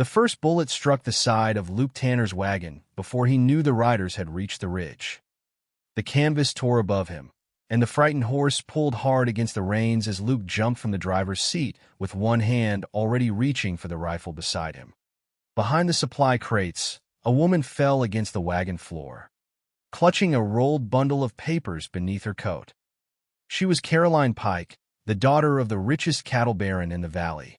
The first bullet struck the side of Luke Tanner's wagon before he knew the riders had reached the ridge. The canvas tore above him, and the frightened horse pulled hard against the reins as Luke jumped from the driver's seat with one hand already reaching for the rifle beside him. Behind the supply crates, a woman fell against the wagon floor, clutching a rolled bundle of papers beneath her coat. She was Caroline Pike, the daughter of the richest cattle baron in the valley,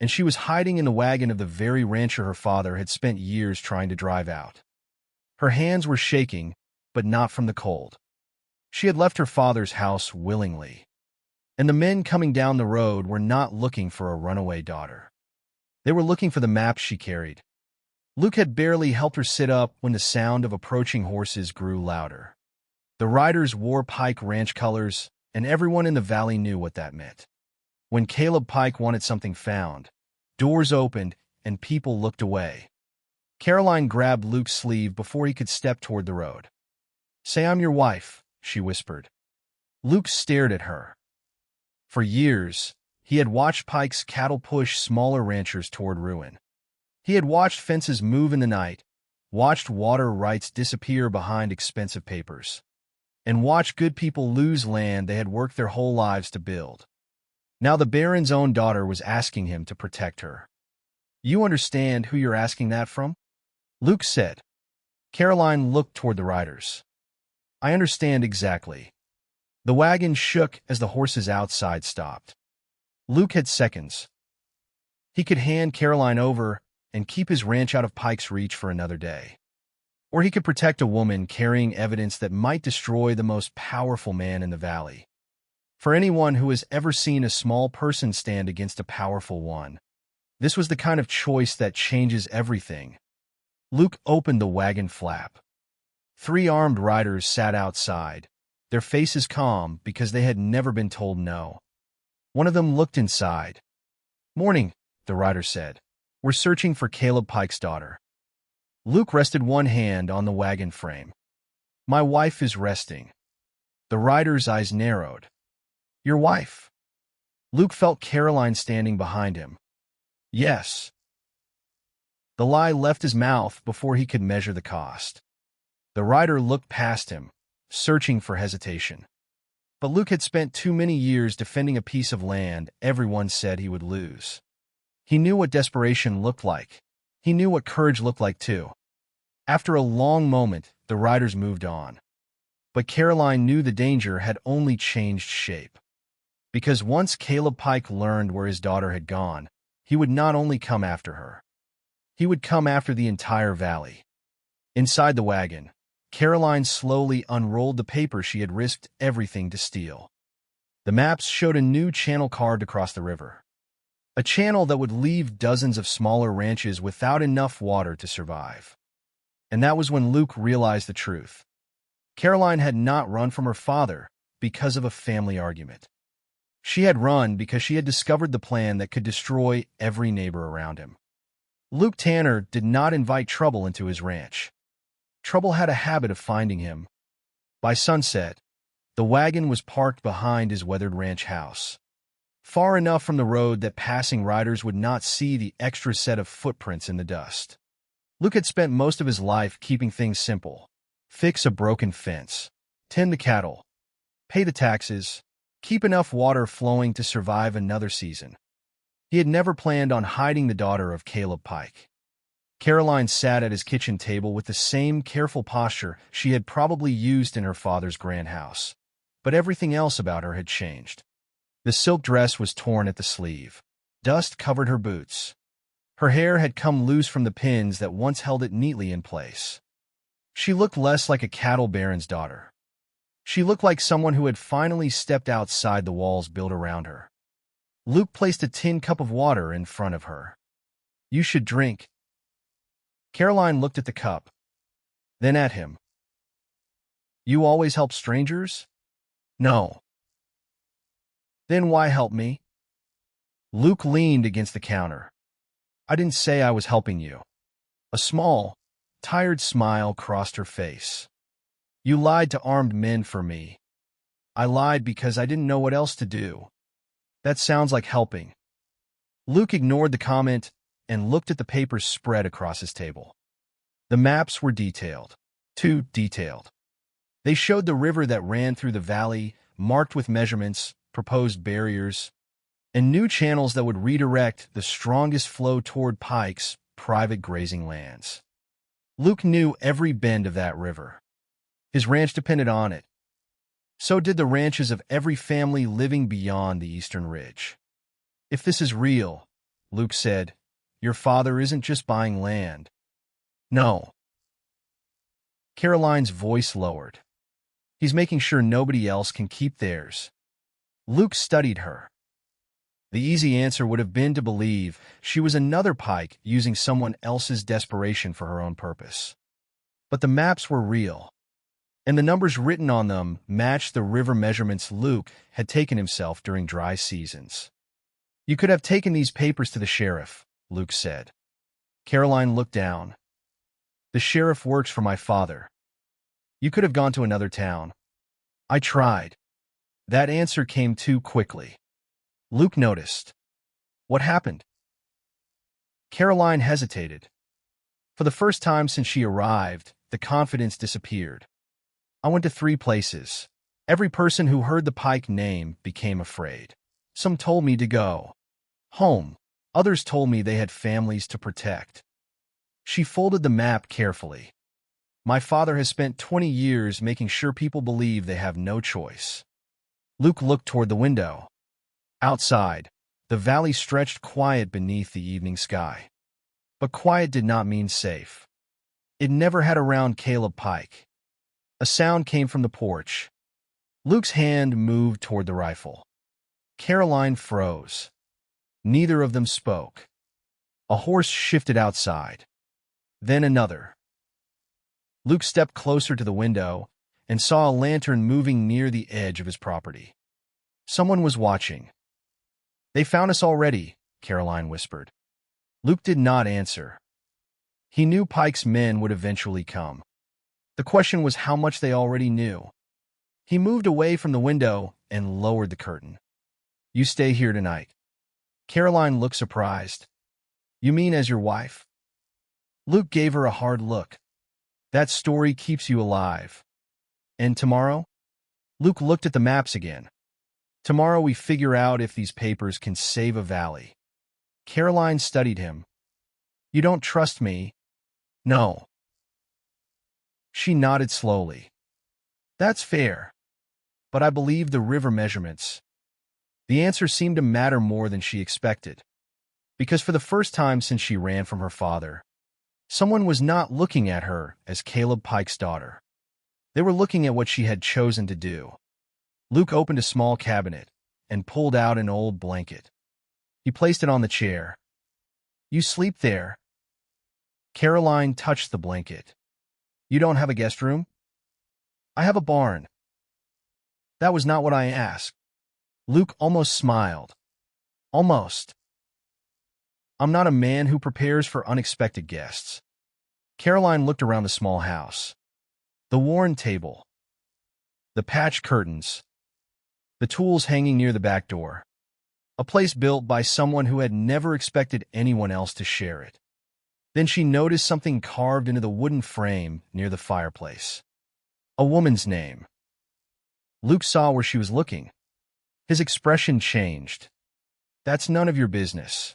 and she was hiding in the wagon of the very rancher her father had spent years trying to drive out. Her hands were shaking, but not from the cold. She had left her father's house willingly, and the men coming down the road were not looking for a runaway daughter. They were looking for the maps she carried. Luke had barely helped her sit up when the sound of approaching horses grew louder. The riders wore Pike Ranch colors, and everyone in the valley knew what that meant. When Caleb Pike wanted something found, doors opened and people looked away. Caroline grabbed Luke's sleeve before he could step toward the road. "Say I'm your wife," she whispered. Luke stared at her. For years, he had watched Pike's cattle push smaller ranchers toward ruin. He had watched fences move in the night, watched water rights disappear behind expensive papers, and watched good people lose land they had worked their whole lives to build. Now the Baron's own daughter was asking him to protect her. "You understand who you're asking that from?" Luke said. Caroline looked toward the riders. "I understand exactly." The wagon shook as the horses outside stopped. Luke had seconds. He could hand Caroline over and keep his ranch out of Pike's reach for another day. Or he could protect a woman carrying evidence that might destroy the most powerful man in the valley. For anyone who has ever seen a small person stand against a powerful one, this was the kind of choice that changes everything. Luke opened the wagon flap. 3 armed riders sat outside, their faces calm because they had never been told no. One of them looked inside. "Morning," the rider said. "We're searching for Caleb Pike's daughter." Luke rested one hand on the wagon frame. "My wife is resting." The rider's eyes narrowed. "Your wife?" Luke felt Caroline standing behind him. "Yes." The lie left his mouth before he could measure the cost. The rider looked past him, searching for hesitation. But Luke had spent too many years defending a piece of land everyone said he would lose. He knew what desperation looked like. He knew what courage looked like, too. After a long moment, the riders moved on. But Caroline knew the danger had only changed shape. Because once Caleb Pike learned where his daughter had gone, he would not only come after her. He would come after the entire valley. Inside the wagon, Caroline slowly unrolled the paper she had risked everything to steal. The maps showed a new channel carved across the river. A channel that would leave dozens of smaller ranches without enough water to survive. And that was when Luke realized the truth. Caroline had not run from her father because of a family argument. She had run because she had discovered the plan that could destroy every neighbor around him. Luke Tanner did not invite trouble into his ranch. Trouble had a habit of finding him. By sunset, the wagon was parked behind his weathered ranch house, far enough from the road that passing riders would not see the extra set of footprints in the dust. Luke had spent most of his life keeping things simple. Fix a broken fence, tend the cattle, pay the taxes, keep enough water flowing to survive another season. He had never planned on hiding the daughter of Caleb Pike. Caroline sat at his kitchen table with the same careful posture she had probably used in her father's grand house. But everything else about her had changed. The silk dress was torn at the sleeve. Dust covered her boots. Her hair had come loose from the pins that once held it neatly in place. She looked less like a cattle baron's daughter. She looked like someone who had finally stepped outside the walls built around her. Luke placed a tin cup of water in front of her. "You should drink." Caroline looked at the cup, then at him. "You always help strangers?" "No." "Then why help me?" Luke leaned against the counter. "I didn't say I was helping you." A small, tired smile crossed her face. "You lied to armed men for me. I lied because I didn't know what else to do." "That sounds like helping." Luke ignored the comment and looked at the papers spread across his table. The maps were detailed. Too detailed. They showed the river that ran through the valley, marked with measurements, proposed barriers, and new channels that would redirect the strongest flow toward Pike's private grazing lands. Luke knew every bend of that river. His ranch depended on it. So did the ranches of every family living beyond the eastern ridge. "If this is real," Luke said, "your father isn't just buying land." "No." Caroline's voice lowered. "He's making sure nobody else can keep theirs." Luke studied her. The easy answer would have been to believe she was another Pike using someone else's desperation for her own purpose. But the maps were real, and the numbers written on them matched the river measurements Luke had taken himself during dry seasons. "You could have taken these papers to the sheriff," Luke said. Caroline looked down. "The sheriff works for my father. You could have gone to another town." "I tried." That answer came too quickly. Luke noticed. "What happened?" Caroline hesitated. For the first time since she arrived, the confidence disappeared. "I went to 3 places. Every person who heard the Pike name became afraid. Some told me to go home. Others told me they had families to protect." She folded the map carefully. "My father has spent 20 years making sure people believe they have no choice." Luke looked toward the window. Outside, the valley stretched quiet beneath the evening sky. But quiet did not mean safe. It never had around Caleb Pike. A sound came from the porch. Luke's hand moved toward the rifle. Caroline froze. Neither of them spoke. A horse shifted outside. Then another. Luke stepped closer to the window and saw a lantern moving near the edge of his property. Someone was watching. "They found us already," Caroline whispered. Luke did not answer. He knew Pike's men would eventually come. The question was how much they already knew. He moved away from the window and lowered the curtain. "You stay here tonight." Caroline looked surprised. "You mean as your wife?" Luke gave her a hard look. "That story keeps you alive." "And tomorrow?" Luke looked at the maps again. "Tomorrow we figure out if these papers can save a valley." Caroline studied him. "You don't trust me?" "No." She nodded slowly. "That's fair. But I believe the river measurements." The answer seemed to matter more than she expected. Because for the first time since she ran from her father, someone was not looking at her as Caleb Pike's daughter. They were looking at what she had chosen to do. Luke opened a small cabinet and pulled out an old blanket. He placed it on the chair. "You sleep there." Caroline touched the blanket. "You don't have a guest room?" "I have a barn." "That was not what I asked." Luke almost smiled. "Almost." "I'm not a man who prepares for unexpected guests." Caroline looked around the small house. The worn table. The patched curtains. The tools hanging near the back door. A place built by someone who had never expected anyone else to share it. Then she noticed something carved into the wooden frame near the fireplace. A woman's name. Luke saw where she was looking. His expression changed. "That's none of your business."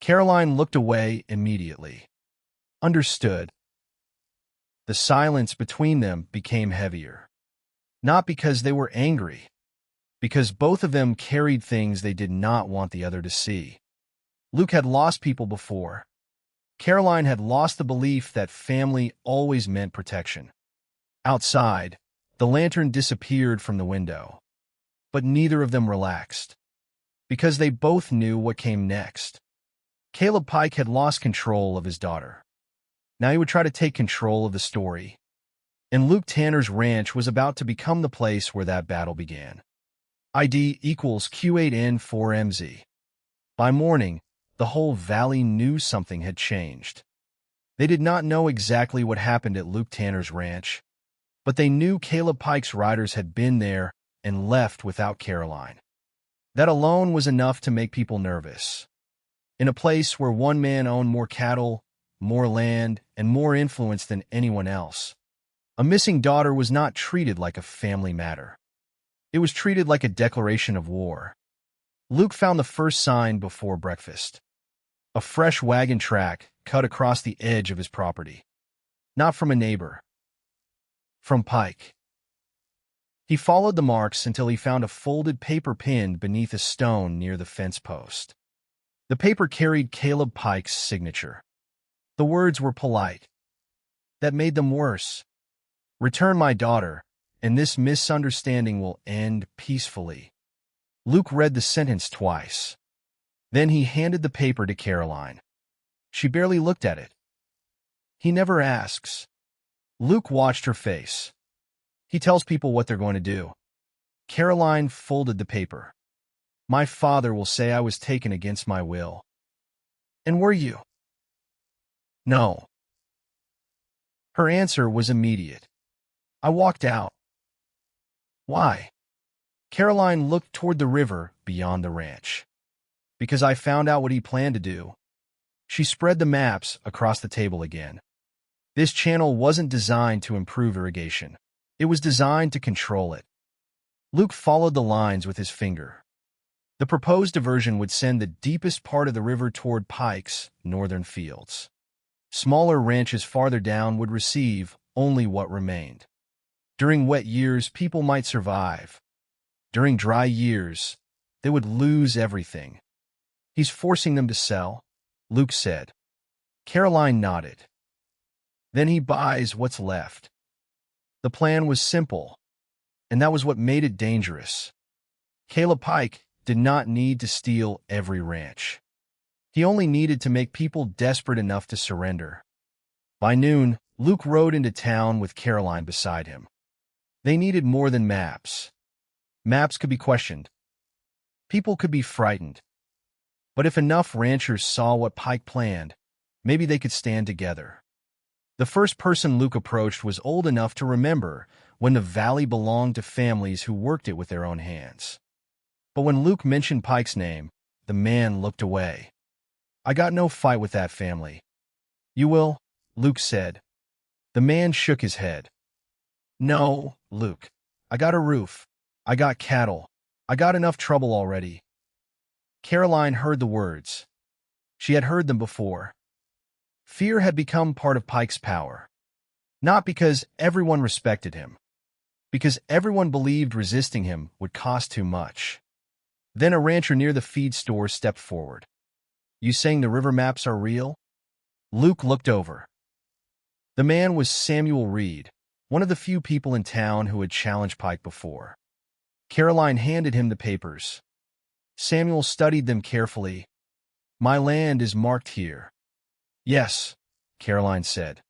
Caroline looked away immediately. "Understood." The silence between them became heavier. Not because they were angry, because both of them carried things they did not want the other to see. Luke had lost people before. Caroline had lost the belief that family always meant protection. Outside, the lantern disappeared from the window. But neither of them relaxed. Because they both knew what came next. Caleb Pike had lost control of his daughter. Now he would try to take control of the story. And Luke Tanner's ranch was about to become the place where that battle began. ID equals Q8N4MZ. By morning, the whole valley knew something had changed. They did not know exactly what happened at Luke Tanner's ranch, but they knew Caleb Pike's riders had been there and left without Caroline. That alone was enough to make people nervous. in a place where one man owned more cattle, more land, and more influence than anyone else. A missing daughter was not treated like a family matter. It was treated like a declaration of war. Luke found the first sign before breakfast. A fresh wagon track cut across the edge of his property. Not from a neighbor. From Pike. He followed the marks until he found a folded paper pinned beneath a stone near the fence post. The paper carried Caleb Pike's signature. The words were polite. That made them worse. Return my daughter, and this misunderstanding will end peacefully. Luke read the sentence twice. Then he handed the paper to Caroline. She barely looked at it. He never asks. Luke watched her face. He tells people what they're going to do. Caroline folded the paper. My father will say I was taken against my will. And were you? No. Her answer was immediate. I walked out. Why? Caroline looked toward the river beyond the ranch. Because I found out what he planned to do. She spread the maps across the table again. This channel wasn't designed to improve irrigation. It was designed to control it. Luke followed the lines with his finger. The proposed diversion would send the deepest part of the river toward Pike's northern fields. Smaller ranches farther down would receive only what remained. During wet years, people might survive. During dry years, they would lose everything. He's forcing them to sell, Luke said. Caroline nodded. Then he buys what's left. The plan was simple, and that was what made it dangerous. Caleb Pike did not need to steal every ranch. He only needed to make people desperate enough to surrender. By noon, Luke rode into town with Caroline beside him. They needed more than maps. Maps could be questioned. People could be frightened. But if enough ranchers saw what Pike planned, maybe they could stand together. The first person Luke approached was old enough to remember when the valley belonged to families who worked it with their own hands. But when Luke mentioned Pike's name, the man looked away. I got no fight with that family. You will, Luke said. The man shook his head. No, Luke. I got a roof. I got cattle. I got enough trouble already. Caroline heard the words. She had heard them before. Fear had become part of Pike's power. Not because everyone respected him. Because everyone believed resisting him would cost too much. Then a rancher near the feed store stepped forward. You saying the river maps are real? Luke looked over. The man was Samuel Reed, one of the few people in town who had challenged Pike before. Caroline handed him the papers. Samuel studied them carefully. My land is marked here. Yes, Caroline said.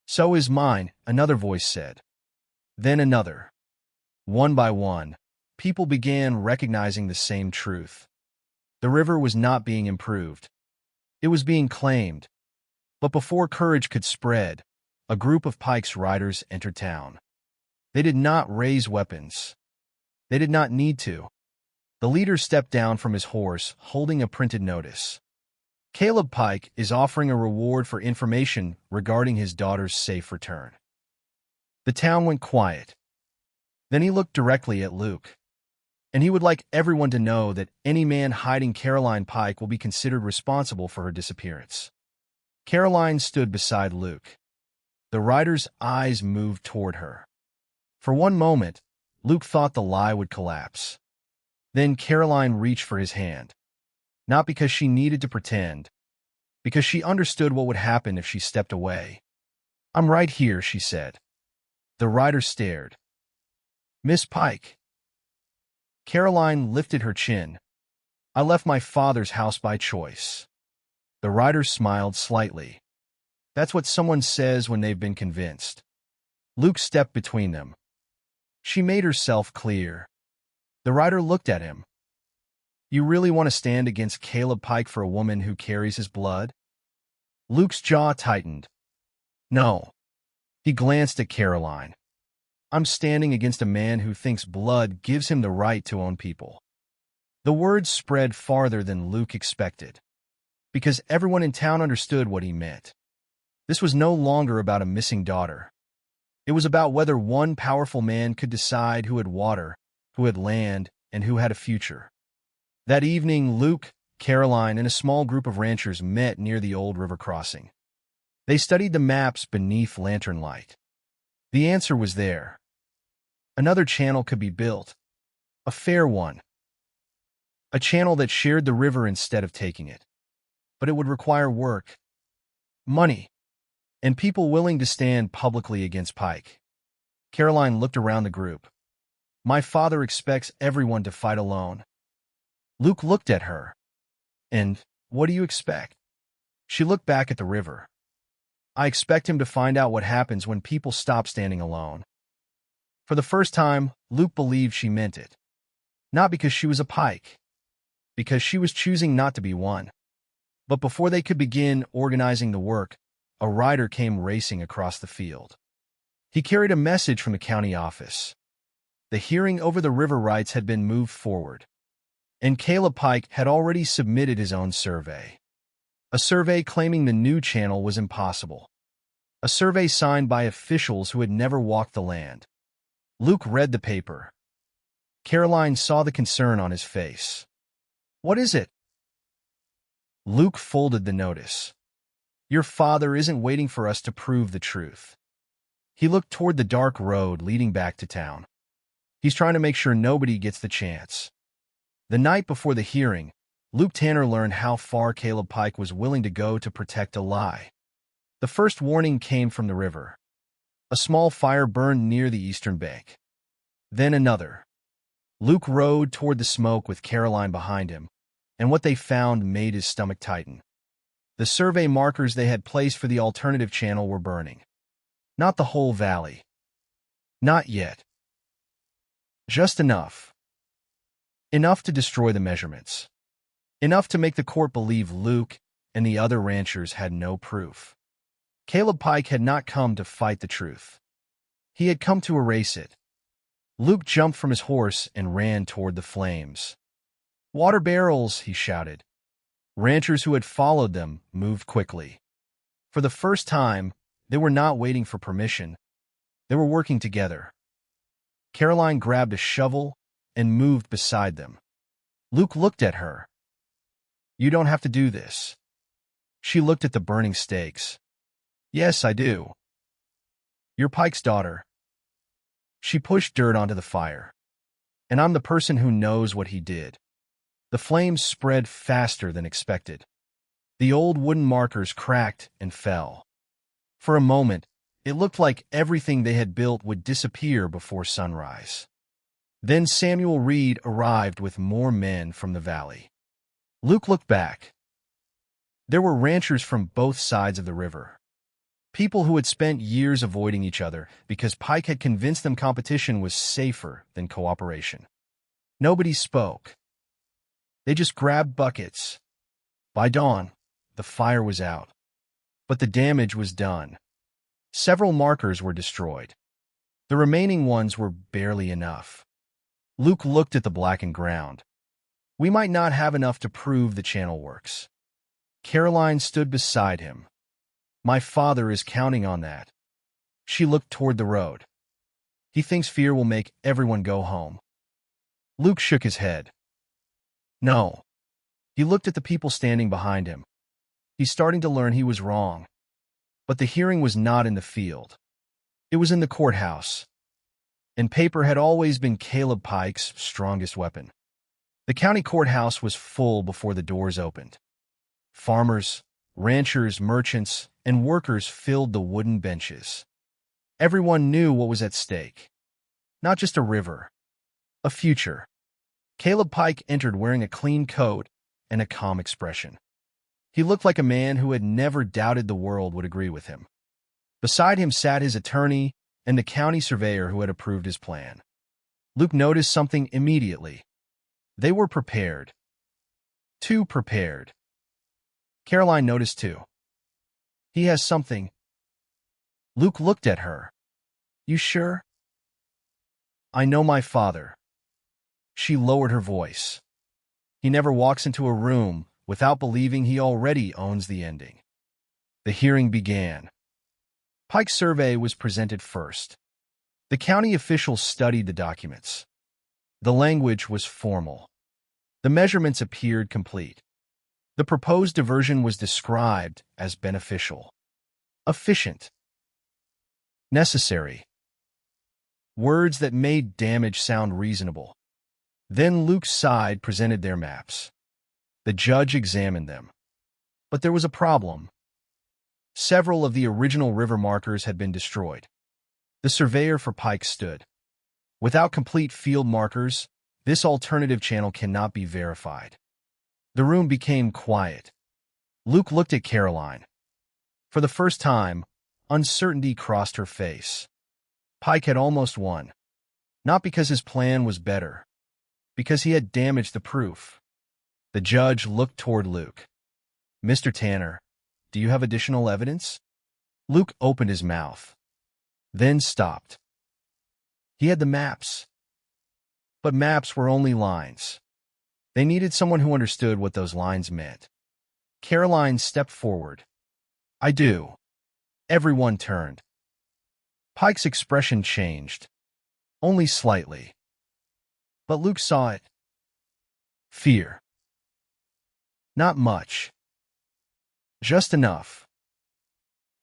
So is mine, another voice said. Then another. One by one, people began recognizing the same truth. The river was not being improved. It was being claimed. But before courage could spread, a group of Pike's riders entered town. They did not raise weapons. They did not need to. The leader stepped down from his horse, holding a printed notice. Caleb Pike is offering a reward for information regarding his daughter's safe return. The town went quiet. Then he looked directly at Luke. And he would like everyone to know that any man hiding Caroline Pike will be considered responsible for her disappearance. Caroline stood beside Luke. The rider's eyes moved toward her. For one moment, Luke thought the lie would collapse. Then Caroline reached for his hand. Not because she needed to pretend, because she understood what would happen if she stepped away. I'm right here, she said. The rider stared. Miss Pike. Caroline lifted her chin. I left my father's house by choice. The rider smiled slightly. That's what someone says when they've been convinced. Luke stepped between them. She made herself clear. The rider looked at him. You really want to stand against Caleb Pike for a woman who carries his blood? Luke's jaw tightened. No. He glanced at Caroline. I'm standing against a man who thinks blood gives him the right to own people. The words spread farther than Luke expected. because everyone in town understood what he meant. This was no longer about a missing daughter. It was about whether one powerful man could decide who had water, who had land, and who had a future. That evening, Luke, Caroline, and a small group of ranchers met near the old river crossing. They studied the maps beneath lantern light. The answer was there. Another channel could be built. A fair one. A channel that shared the river instead of taking it. But it would require work, money, and people willing to stand publicly against Pike. Caroline looked around the group. My father expects everyone to fight alone. Luke looked at her. And what do you expect? She looked back at the river. I expect him to find out what happens when people stop standing alone. For the first time, Luke believed she meant it. Not because she was a Pike. Because she was choosing not to be one. But before they could begin organizing the work, a rider came racing across the field. He carried a message from the county office. The hearing over the river rights had been moved forward, and Caleb Pike had already submitted his own survey. A survey claiming the new channel was impossible. A survey signed by officials who had never walked the land. Luke read the paper. Caroline saw the concern on his face. What is it? Luke folded the notice. Your father isn't waiting for us to prove the truth. He looked toward the dark road leading back to town. He's trying to make sure nobody gets the chance. The night before the hearing, Luke Tanner learned how far Caleb Pike was willing to go to protect a lie. The first warning came from the river. A small fire burned near the eastern bank. Then another. Luke rode toward the smoke with Caroline behind him, and what they found made his stomach tighten. The survey markers they had placed for the alternative channel were burning. Not the whole valley. Not yet. Just enough. Enough to destroy the measurements. Enough to make the court believe Luke and the other ranchers had no proof. Caleb Pike had not come to fight the truth. He had come to erase it. Luke jumped from his horse and ran toward the flames. Water barrels, he shouted. Ranchers who had followed them moved quickly. For the first time, they were not waiting for permission. They were working together. Caroline grabbed a shovel and moved beside them. Luke looked at her. You don't have to do this. She looked at the burning stakes. Yes, I do. You're Pike's daughter. She pushed dirt onto the fire. And I'm the person who knows what he did. The flames spread faster than expected. The old wooden markers cracked and fell. For a moment, it looked like everything they had built would disappear before sunrise. Then Samuel Reed arrived with more men from the valley. Luke looked back. There were ranchers from both sides of the river. People who had spent years avoiding each other because Pike had convinced them competition was safer than cooperation. Nobody spoke. They just grabbed buckets. By dawn, the fire was out. But the damage was done. Several markers were destroyed. The remaining ones were barely enough. Luke looked at the blackened ground. We might not have enough to prove the channel works. Caroline stood beside him. My father is counting on that. She looked toward the road. He thinks fear will make everyone go home. Luke shook his head. No. He looked at the people standing behind him. He's starting to learn he was wrong. But the hearing was not in the field. It was in the courthouse. And paper had always been Caleb Pike's strongest weapon. The county courthouse was full before the doors opened. Farmers, ranchers, merchants, and workers filled the wooden benches. Everyone knew what was at stake. Not just a river. A future. Caleb Pike entered wearing a clean coat and a calm expression. He looked like a man who had never doubted the world would agree with him. Beside him sat his attorney and the county surveyor who had approved his plan. Luke noticed something immediately. They were prepared. Too prepared. Caroline noticed too. He has something. Luke looked at her. You sure? I know my father. She lowered her voice. He never walks into a room without believing he already owns the ending. The hearing began. Pike's survey was presented first. The county officials studied the documents. The language was formal. The measurements appeared complete. The proposed diversion was described as beneficial, efficient, necessary. Words that made damage sound reasonable. Then Luke's side presented their maps. The judge examined them. But there was a problem. Several of the original river markers had been destroyed. The surveyor for Pike stood. Without complete field markers, this alternative channel cannot be verified. The room became quiet. Luke looked at Caroline. For the first time, uncertainty crossed her face. Pike had almost won. Not because his plan was better, because he had damaged the proof. The judge looked toward Luke. "Mr. Tanner, do you have additional evidence?" Luke opened his mouth, then stopped. He had the maps. But maps were only lines. They needed someone who understood what those lines meant. Caroline stepped forward. "I do." Everyone turned. Pike's expression changed, only slightly. But Luke saw it. Fear. Not much. Just enough.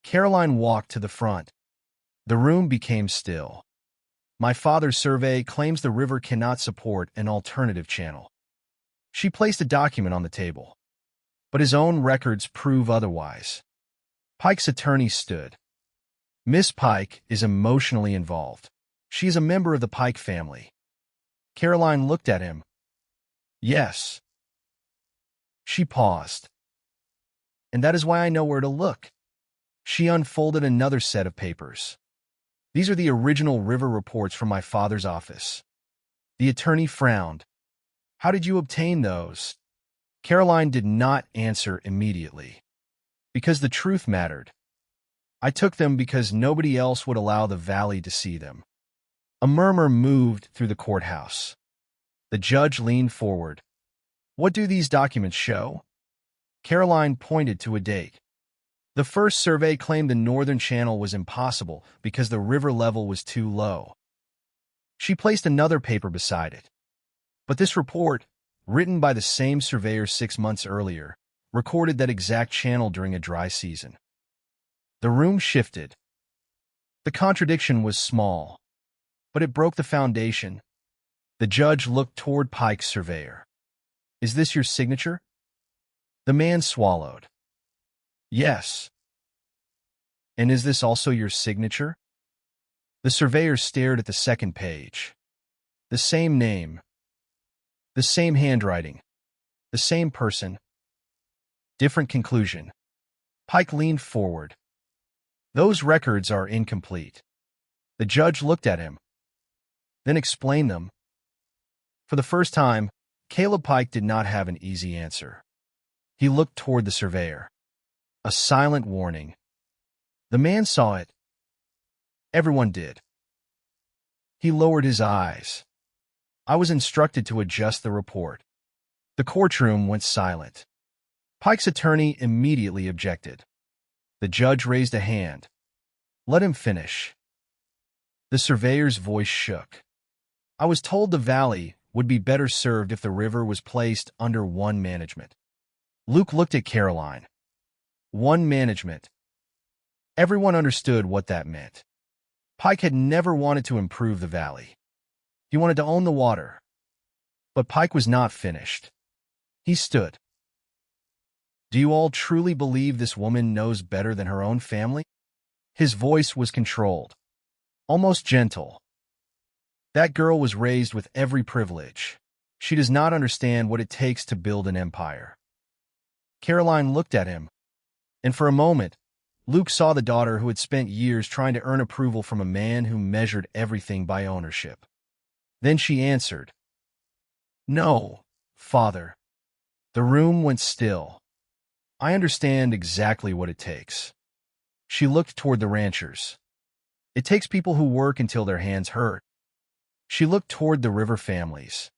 Caroline walked to the front. The room became still. "My father's survey claims the river cannot support an alternative channel." She placed a document on the table. But his own records prove otherwise. Pike's attorney stood. "Miss Pike is emotionally involved. She is a member of the Pike family." Caroline looked at him. "Yes." She paused. "And that is why I know where to look." She unfolded another set of papers. "These are the original river reports from my father's office." The attorney frowned. "How did you obtain those?" Caroline did not answer immediately. "Because the truth mattered. I took them because nobody else would allow the valley to see them." A murmur moved through the courthouse. The judge leaned forward. "What do these documents show?" Caroline pointed to a date. "The first survey claimed the northern channel was impossible because the river level was too low." She placed another paper beside it. But this report, written by the same surveyor 6 months earlier, recorded that exact channel during a dry season. The room shifted. The contradiction was small, but it broke the foundation. The judge looked toward Pike's surveyor. "Is this your signature?" The man swallowed. "Yes." "And is this also your signature?" The surveyor stared at the second page. The same name. The same handwriting. The same person. Different conclusion. Pike leaned forward. "Those records are incomplete." The judge looked at him, then explained them. For the first time, Caleb Pike did not have an easy answer. He looked toward the surveyor. A silent warning. The man saw it. Everyone did. He lowered his eyes. "I was instructed to adjust the report." The courtroom went silent. Pike's attorney immediately objected. The judge raised a hand. "Let him finish." The surveyor's voice shook. "I was told the valley would be better served if the river was placed under one management." Luke looked at Caroline. One management. Everyone understood what that meant. Pike had never wanted to improve the valley. He wanted to own the water. But Pike was not finished. He stood. "Do you all truly believe this woman knows better than her own family?" His voice was controlled, almost gentle. "That girl was raised with every privilege. She does not understand what it takes to build an empire." Caroline looked at him, and for a moment, Luke saw the daughter who had spent years trying to earn approval from a man who measured everything by ownership. Then she answered, "No, Father." The room went still. "I understand exactly what it takes." She looked toward the ranchers. "It takes people who work until their hands hurt." She looked toward the river families.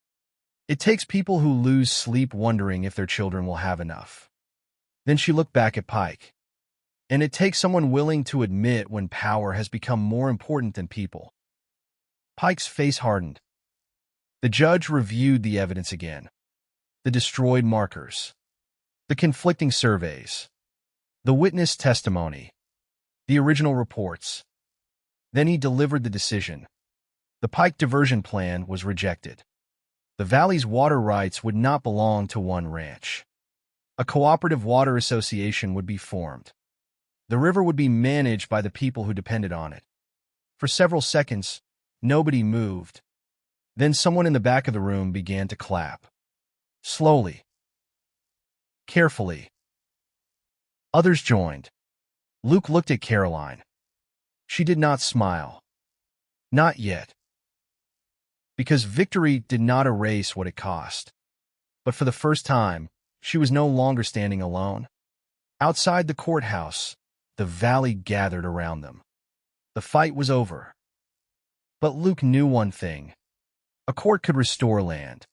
It takes people who lose sleep wondering if their children will have enough. Then she looked back at Pike. And it takes someone willing to admit when power has become more important than people. Pike's face hardened. The judge reviewed the evidence again. The destroyed markers. The conflicting surveys. The witness testimony. The original reports. Then he delivered the decision. The Pike diversion plan was rejected. The valley's water rights would not belong to one ranch. A cooperative water association would be formed. The river would be managed by the people who depended on it. For several seconds, nobody moved. Then someone in the back of the room began to clap. Slowly. Carefully. Others joined. Luke looked at Caroline. She did not smile. Not yet. Because victory did not erase what it cost. But for the first time, she was no longer standing alone. Outside the courthouse, the valley gathered around them. The fight was over. But Luke knew one thing. A court could restore land.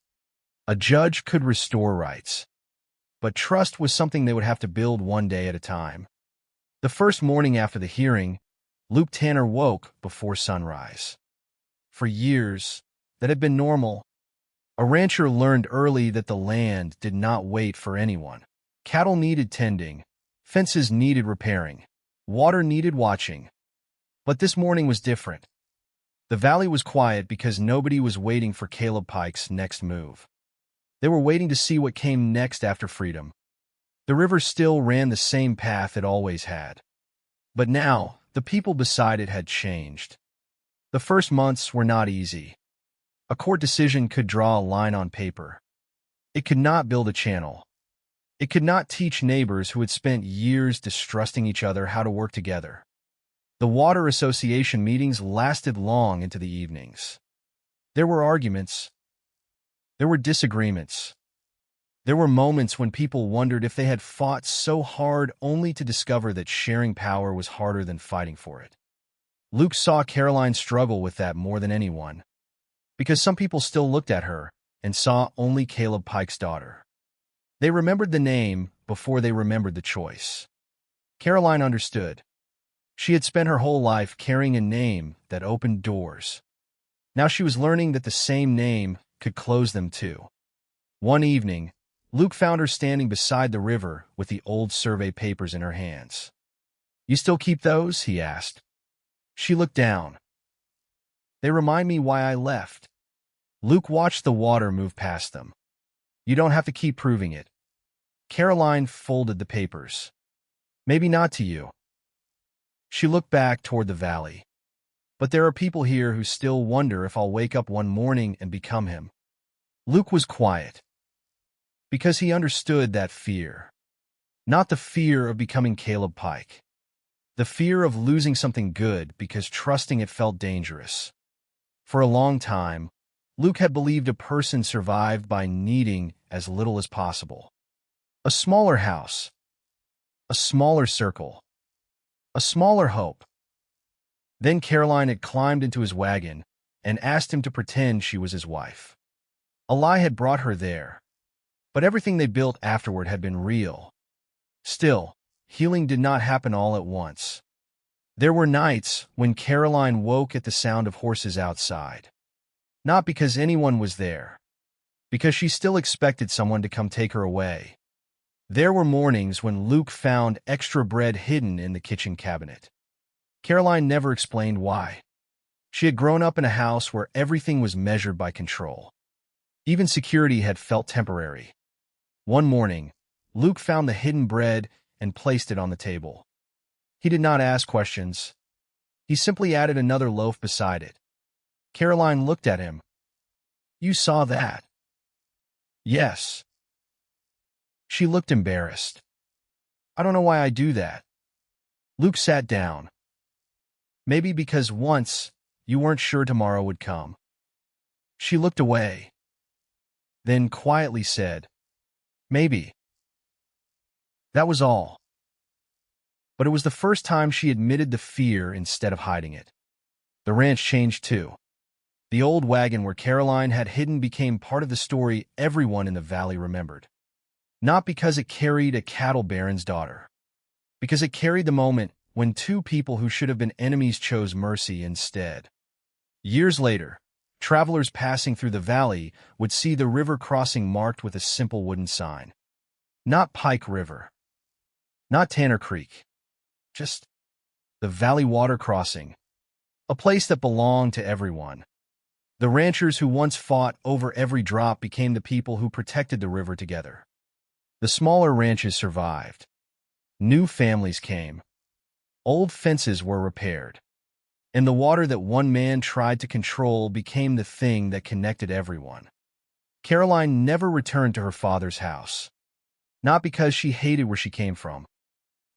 A judge could restore rights. But trust was something they would have to build one day at a time. The first morning after the hearing, Luke Tanner woke before sunrise. For years, that had been normal. A rancher learned early that the land did not wait for anyone. Cattle needed tending. Fences needed repairing. Water needed watching. But this morning was different. The valley was quiet because nobody was waiting for Caleb Pike's next move. They were waiting to see what came next after freedom. The river still ran the same path it always had. But now, the people beside it had changed. The first months were not easy. A court decision could draw a line on paper. It could not build a channel. It could not teach neighbors who had spent years distrusting each other how to work together. The Water Association meetings lasted long into the evenings. There were arguments. There were disagreements. There were moments when people wondered if they had fought so hard only to discover that sharing power was harder than fighting for it. Luke saw Caroline struggle with that more than anyone, because some people still looked at her and saw only Caleb Pike's daughter. They remembered the name before they remembered the choice. Caroline understood. She had spent her whole life carrying a name that opened doors. Now she was learning that the same name could close them too. One evening, Luke found her standing beside the river with the old survey papers in her hands. "You still keep those?" he asked. She looked down. "They remind me why I left." Luke watched the water move past them. "You don't have to keep proving it." Caroline folded the papers. "Maybe not to you." She looked back toward the valley. "But there are people here who still wonder if I'll wake up one morning and become him." Luke was quiet. Because he understood that fear. Not the fear of becoming Caleb Pike. The fear of losing something good because trusting it felt dangerous. For a long time, Luke had believed a person survived by needing as little as possible. A smaller house. A smaller circle. A smaller hope. Then Caroline had climbed into his wagon and asked him to pretend she was his wife. A lie had brought her there, but everything they built afterward had been real. Still, healing did not happen all at once. There were nights when Caroline woke at the sound of horses outside. Not because anyone was there, because she still expected someone to come take her away. There were mornings when Luke found extra bread hidden in the kitchen cabinet. Caroline never explained why. She had grown up in a house where everything was measured by control. Even security had felt temporary. One morning, Luke found the hidden bread and placed it on the table. He did not ask questions. He simply added another loaf beside it. Caroline looked at him. "You saw that?" "Yes." She looked embarrassed. "I don't know why I do that." Luke sat down. "Maybe because once you weren't sure tomorrow would come." She looked away. Then quietly said, "Maybe." That was all. But it was the first time she admitted the fear instead of hiding it. The ranch changed too. The old wagon where Caroline had hidden became part of the story everyone in the valley remembered. Not because it carried a cattle baron's daughter, because it carried the moment when two people who should have been enemies chose mercy instead. Years later, travelers passing through the valley would see the river crossing marked with a simple wooden sign. Not Pike River, not Tanner Creek, just the Valley Water Crossing, a place that belonged to everyone. The ranchers who once fought over every drop became the people who protected the river together. The smaller ranches survived. New families came. Old fences were repaired. And the water that one man tried to control became the thing that connected everyone. Caroline never returned to her father's house. Not because she hated where she came from,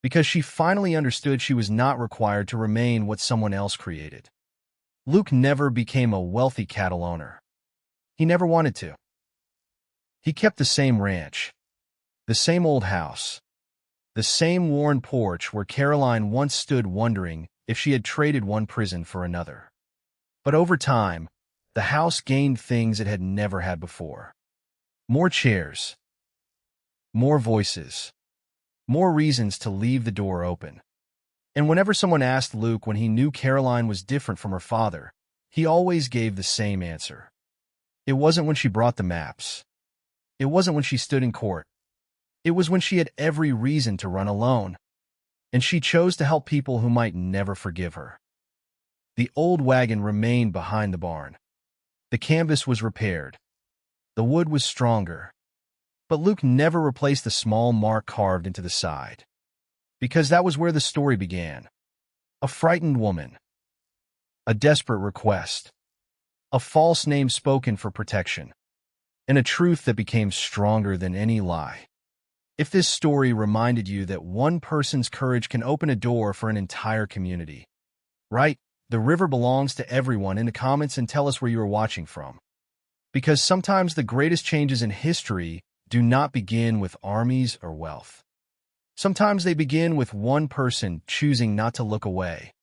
because she finally understood she was not required to remain what someone else created. Luke never became a wealthy cattle owner. He never wanted to. He kept the same ranch, the same old house, the same worn porch where Caroline once stood wondering if she had traded one prison for another. But over time, the house gained things it had never had before. More chairs, more voices, more reasons to leave the door open. And whenever someone asked Luke when he knew Caroline was different from her father, he always gave the same answer. It wasn't when she brought the maps. It wasn't when she stood in court. It was when she had every reason to run alone, and she chose to help people who might never forgive her. The old wagon remained behind the barn. The canvas was repaired. The wood was stronger. But Luke never replaced the small mark carved into the side. Because that was where the story began. A frightened woman. A desperate request. A false name spoken for protection. And a truth that became stronger than any lie. If this story reminded you that one person's courage can open a door for an entire community, write, "The river belongs to everyone" in the comments and tell us where you are watching from. Because sometimes the greatest changes in history do not begin with armies or wealth. Sometimes they begin with one person choosing not to look away.